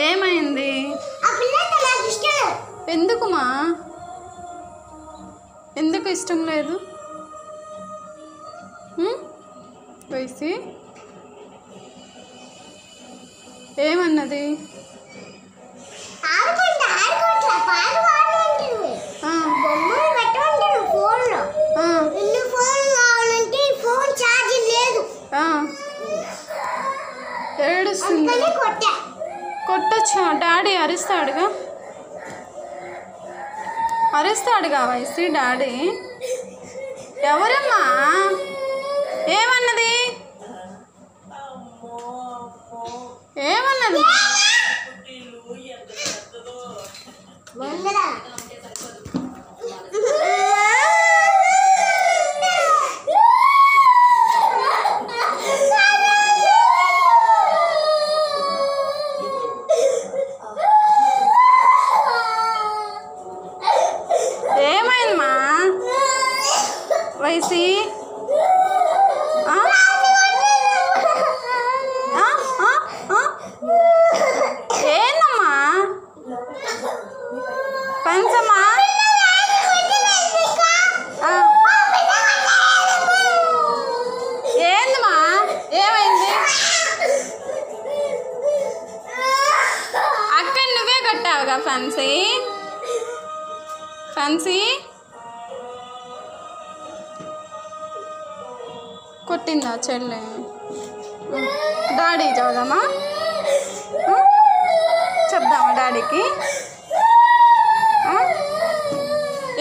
ఏమైంది? ఎందుకుమా? ఎందుకు ఇష్టం లేదు? వైసి ఏమన్నది? ఏడుస్తుంది. కొట్టొచ్చా? డాడీ అరుస్తాడుగా వైసి డాడీ. ఎవరమ్మా? ఏమన్నది? ఏమన్నది? ఏమైందమ్మా వైసి? ఏందమ్మా పంచమ్మా? ఏందమ్మా? ఏమైంది? అక్క నువ్వే కొట్టావుగా ఫన్సీ? కొట్టిందా చెల్లె? డాడీ చదుదామా? చెప్దామా డాడీకి?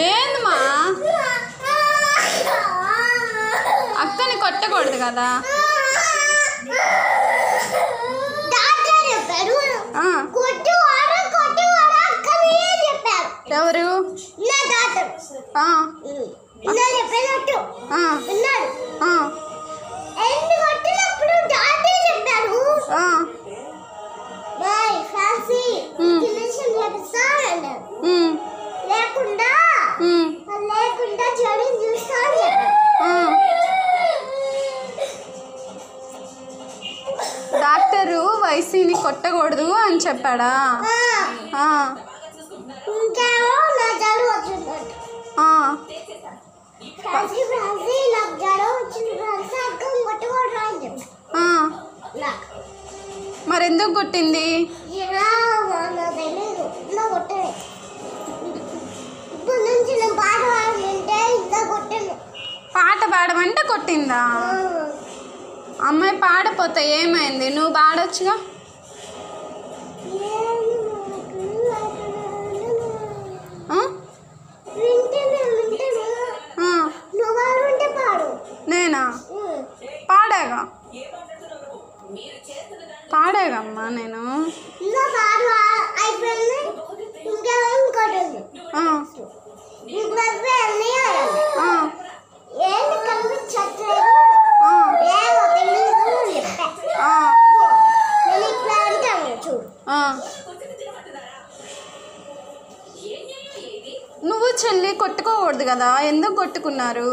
ఏందమ్మా? అక్కని కొట్టకూడదు కదా. ఎవరు? డాక్టరు వైసీని కొట్టకూడదు అని చెప్పాడా? మరెందుకు కొట్టింది? పాట పాడమంటే కొట్టిందా? అమ్మాయి పాడపోతే ఏమైంది? నువ్వు పాడొచ్చుగా. నేనా? పాడాగమ్మా నేను. నువ్వు చెల్లి కొట్టుకోకూడదు కదా, ఎందుకు కొట్టుకున్నారు?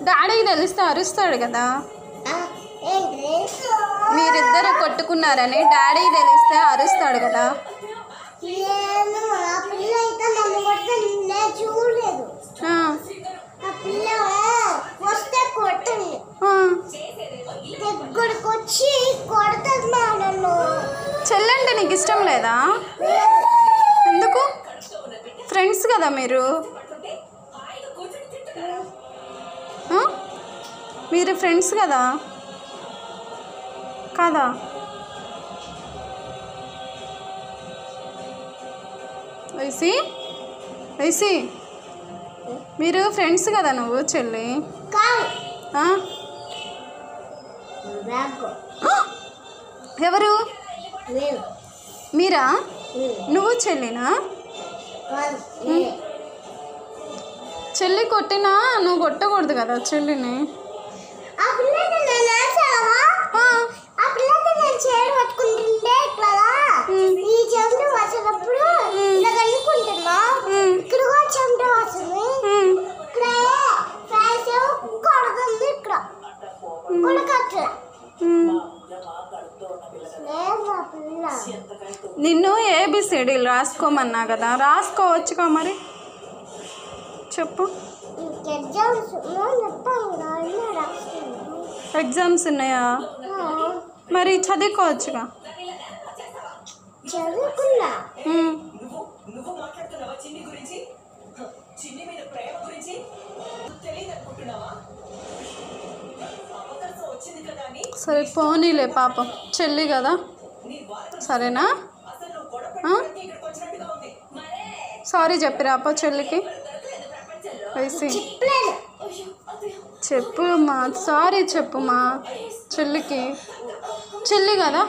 డాడీకి తెలిస్తే అరుస్తాడు కదా. మీరిద్దరు కొట్టుకున్నారని డాడీకి తెలిస్తే అరుస్తాడు కదా. చెల్లంటే నీకు ఇష్టం లేదా? ఎందుకు? ఫ్రెండ్స్ కదా మీరు. మీరు ఫ్రెండ్స్ కదా కాదా? వైసి మీరు ఫ్రెండ్స్ కదా నువ్వు చెల్లి? ఎవరు? మీరా? నువ్వు చెల్లినా? చెల్లి కొట్టినా నువ్వు కొట్టకూడదు కదా చెల్లిని. ఏబిసిడీలు రాసుకోమన్నా కదా, రాసుకోవచ్చుగా మరి. చెప్పు. ఎగ్జామ్స్ ఉన్నాయా? మరి చదువుకోవచ్చుగా. సరే పోనీలే పాపం, చెల్లి కదా. సరేనా? సారీ చెప్పిరాపో చెల్లికి. వేసి చెప్పు మా, సారీ చెప్పు మా చెల్లికి. చెల్లి కదా.